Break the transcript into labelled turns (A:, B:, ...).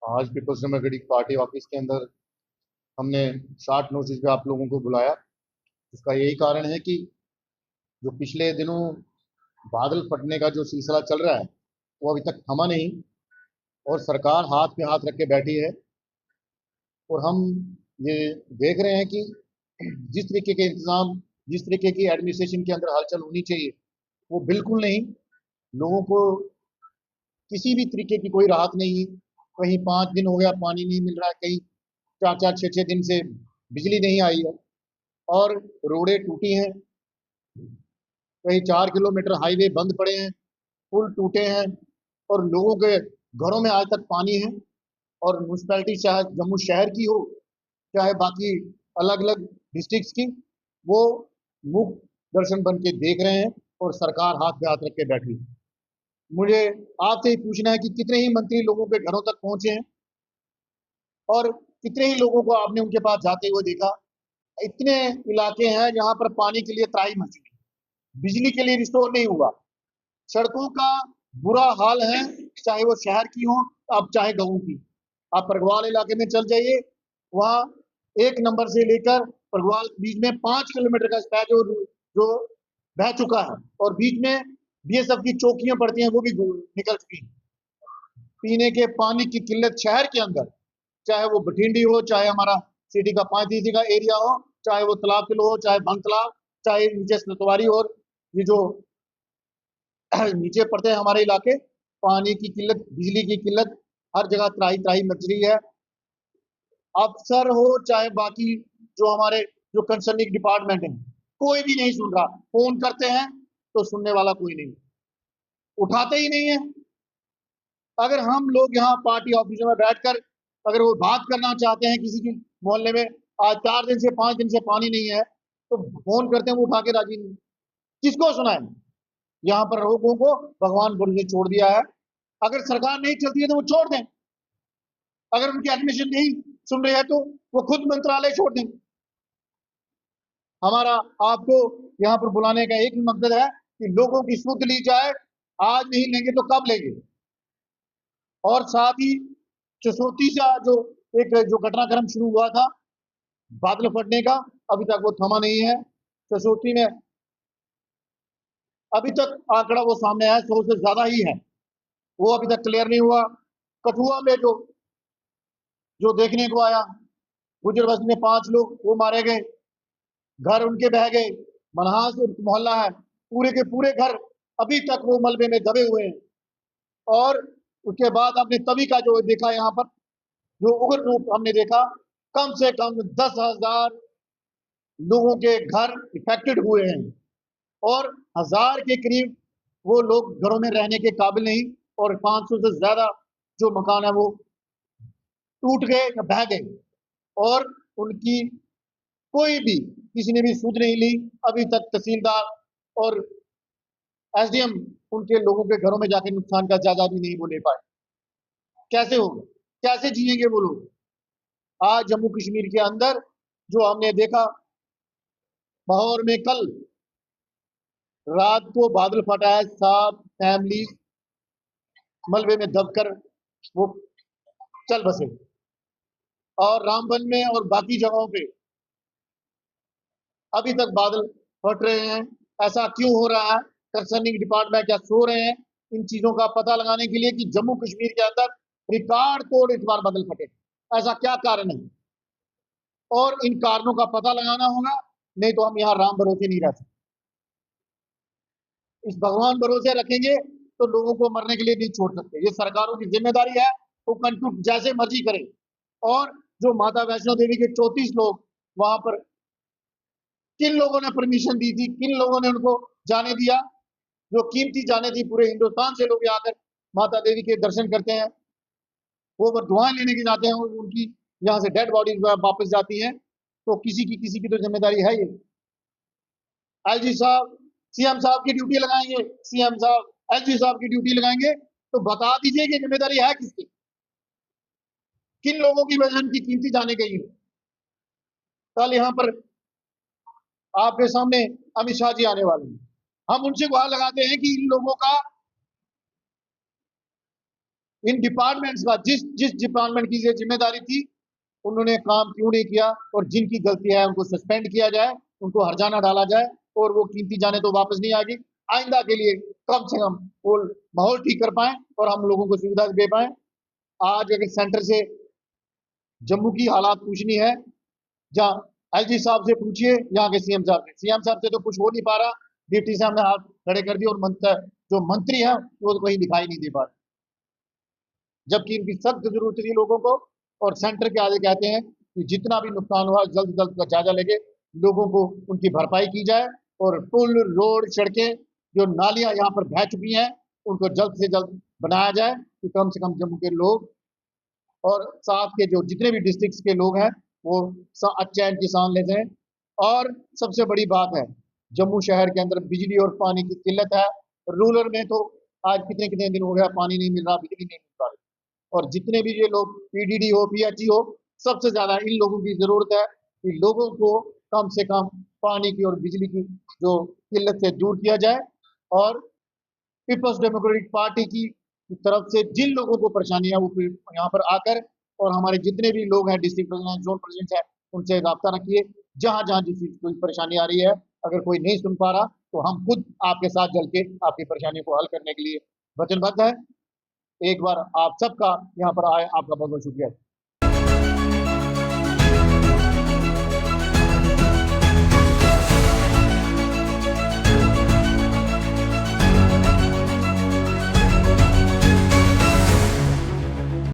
A: आज peoples democratic party office के अंदर हमने शॉर्ट नोटिस पे आप लोगों को बुलाया। इसका यही कारण है कि जो पिछले दिनों बादल फटने का जो सिलसिला चल रहा है वो अभी तक थमा नहीं और सरकार हाथ पे हाथ रख के बैठी है। और हम ये देख रहे हैं कि जिस तरीके के इंतजाम, जिस तरीके की एडमिनिस्ट्रेशन के अंदर हलचल होनी चाहिए वो बिल्कुल नहीं। लोगों को किसी भी तरीके की कोई राहत नहीं। कहीं 5 दिन हो गया पानी नहीं मिल रहा है, कहीं 4-4 6-6 दिन से बिजली नहीं आई है और रोडें टूटी हैं। कहीं 4 किलोमीटर हाईवे बंद पड़े हैं, पुल टूटे हैं और लोगों के घरों में आज तक पानी है। और म्यूनसिपैलिटी चाहे जम्मू शहर की हो चाहे बाकी अलग अलग डिस्ट्रिक्ट्स की, वो मुख दर्शन बन के देख रहे हैं और सरकार हाथ पे हाथ रख के बैठी है। मुझे आपसे ही पूछना है कि कितने ही मंत्री लोगों के घरों तक पहुंचे हैं और कितने ही लोगों को आपने उनके पास जाते हुए देखा। इतने इलाके हैं जहां पर पानी के लिए त्राही मची है, बिजली के लिए रिस्टोर नहीं हुआ, सड़कों का बुरा हाल है, चाहे वो शहर की हो अब चाहे गाँव की। आप परगवाल इलाके में चल जाइए, वहाँ 1 नंबर से लेकर परगवाल बीच में 5 किलोमीटर का स्पैच जो बह चुका है और बीच में बीएसएफ की चौकियां पड़ती हैं वो भी निकल चुकी हैं। पीने के पानी की किल्लत शहर के अंदर, चाहे वो बठिंडी हो, चाहे हमारा सिटी का 5 का एरिया हो, चाहे वो तालाब किलो हो, चाहे भंग तालाब, चाहे नीचे सतवारी और ये जो नीचे पड़ते हैं हमारे इलाके, पानी की किल्लत, बिजली की किल्लत, हर जगह त्राही त्राही मच रही है। अफसर हो चाहे बाकी जो हमारे जो कंसर्निंग डिपार्टमेंट है, कोई भी नहीं सुन रहा। फोन करते हैं तो सुनने वाला कोई नहीं, उठाते ही नहीं है। अगर हम लोग यहाँ पार्टी ऑफिस में बैठकर अगर वो बात करना चाहते हैं किसी की मोहल्ले में, आज 4 दिन से 5 दिन से पानी नहीं है, तो फोन करते हैं वो उठा के राजी नहीं। किसको सुनाए? यहाँ पर लोगों को भगवान भरोसे छोड़ दिया है। अगर सरकार नहीं चलती है तो वो छोड़ दें, अगर उनकी एडमिशन नहीं सुन रही है तो वो खुद मंत्रालय छोड़ दें। हमारा आपको यहाँ पर बुलाने का एक ही मकसद है कि लोगों की सुध ली जाए। आज नहीं लेंगे तो कब लेंगे? और साथ ही चसौती का जो एक जो घटनाक्रम शुरू हुआ था बादल फटने का, अभी तक वो थमा नहीं है। चसौती में अभी तक आंकड़ा वो सामने आया 100 से ज्यादा ही है, वो अभी तक क्लियर नहीं हुआ। कठुआ में जो जो देखने को आया, गुजर बस्ती में 5 लोग वो मारे गए, घर उनके बह गए। मनहास मोहल्ला है, पूरे के पूरे घर अभी तक वो मलबे में दबे हुए हैं। और उसके बाद आपने तभी का जो देखा यहाँ पर जो उग्र रूप हमने देखा, कम से कम 10,000 लोगों के घर इफेक्टेड हुए हैं और 1,000 के करीब वो लोग घरों में रहने के काबिल नहीं, और 500 से ज्यादा जो मकान है वो टूट गए या बह गए और उनकी कोई भी किसी ने भी सूझ नहीं ली। अभी तक तहसीलदार और एसडीएम उनके लोगों के घरों में जाके नुकसान का जायजा भी नहीं वो ले पाए। कैसे होगा, कैसे जिएंगे वो लोग? आज जम्मू कश्मीर के अंदर जो हमने देखा, लाहौर में कल रात को बादल फटा है, 7 फैमिली मलबे में दबकर वो चल बसे। और रामबन में और बाकी जगहों पे अभी तक बादल फट रहे हैं। ऐसा क्यों हो रहा है? कंसर्निंग डिपार्टमेंट क्या सो रहे हैं इन चीजों का पता लगाने के लिए कि जम्मू कश्मीर के अंदर रिकॉर्ड तोड़ इस बार बादल फटे? ऐसा क्या कारण है? और इन कारणों का पता लगाना होगा, नहीं तो हम यहाँ राम भरोसे नहीं रह सकते। इस भगवान भरोसे रखेंगे तो लोगों को मरने के लिए नहीं छोड़ सकते। ये सरकारों की जिम्मेदारी है, वो कंट्रोल जैसे मर्जी करें। और जो माता वैष्णो देवी के 34 लोग वहां पर, किन लोगों ने परमिशन दी थी, किन लोगों ने उनको जाने दिया? जो कीमती जाने थी, पूरे हिंदुस्तान से लोग आकर माता देवी के दर्शन करते हैं, वो दुआएं लेने के जाते हैं, उनकी यहाँ से डेड बॉडी वापस जाती हैं। तो किसी की तो जिम्मेदारी है ये। एलजी साहब सीएम साहब की ड्यूटी लगाएंगे, सीएम साहब एलजी साहब की ड्यूटी लगाएंगे, तो बता दीजिए कि जिम्मेदारी है किसकी? किन लोगों की वजह उनकी कीमती जाने गई है? कल यहाँ पर आपके सामने अमित शाह जी आने वाले हैं। हम उनसे गुहार लगाते हैं कि इन लोगों का इन डिपार्टमेंट्स का जिस जिस डिपार्टमेंट की ये जिम्मेदारी थी उन्होंने काम क्यों नहीं किया, और जिनकी गलती है उनको सस्पेंड किया जाए, उनको हरजाना डाला जाए, और वो कीमती जाने तो वापस नहीं आएगी। आइंदा के लिए कम से कम वो माहौल ठीक कर पाए और हम लोगों को सुविधा दे पाए। आज अगर सेंटर से जम्मू की हालात पूछनी है, जहाँ एलजी साहब से पूछिए, यहाँ के सीएम साहब से, सीएम साहब से तो कुछ हो नहीं पा रहा, डिप्टी साहब ने हाथ खड़े कर दिए, और जो मंत्री हैं वो तो कहीं दिखाई नहीं दे पा रहे, जबकि इनकी सख्त जरूरत थी लोगों को। और सेंटर के आगे कहते हैं कि जितना भी नुकसान हुआ जल्द से जल्द का जायजा लेके लोगों को उनकी भरपाई की जाए, और पुल, रोड, सड़कें, जो नालियां यहाँ पर बह चुकी हैं उनको जल्द से जल्द बनाया जाए, कि कम से कम जम्मू के लोग और साथ के जो जितने भी डिस्ट्रिक्ट के लोग हैं वो चैन की सांस लेते हैं। और सबसे बड़ी बात है, जम्मू शहर के अंदर बिजली और पानी की किल्लत है। रूरल में तो आज कितने कितने दिन हो गया पानी नहीं मिल रहा, बिजली नहीं मिल रहा, और जितने भी ये लोग पीडीडी हो, पीएचई हो, सबसे ज्यादा इन लोगों की जरूरत है कि लोगों को कम से कम पानी की और बिजली की जो किल्लत से दूर किया जाए। और पीपल्स डेमोक्रेटिक पार्टी की तरफ से जिन लोगों को परेशानी है वो यहाँ पर आकर, और हमारे जितने भी लोग हैं डिस्ट्रिक्ट प्रेसिडेंट, जोन प्रेसिडेंट है, उनसे रब्ता रखिए। जहां जहां जिस चीज कोई परेशानी आ रही है, अगर कोई नहीं सुन पा रहा तो हम खुद आपके साथ चल के आपकी परेशानियों को हल करने के लिए वचनबद्ध है। एक बार आप सबका यहाँ पर आए, आपका बहुत बहुत शुक्रिया।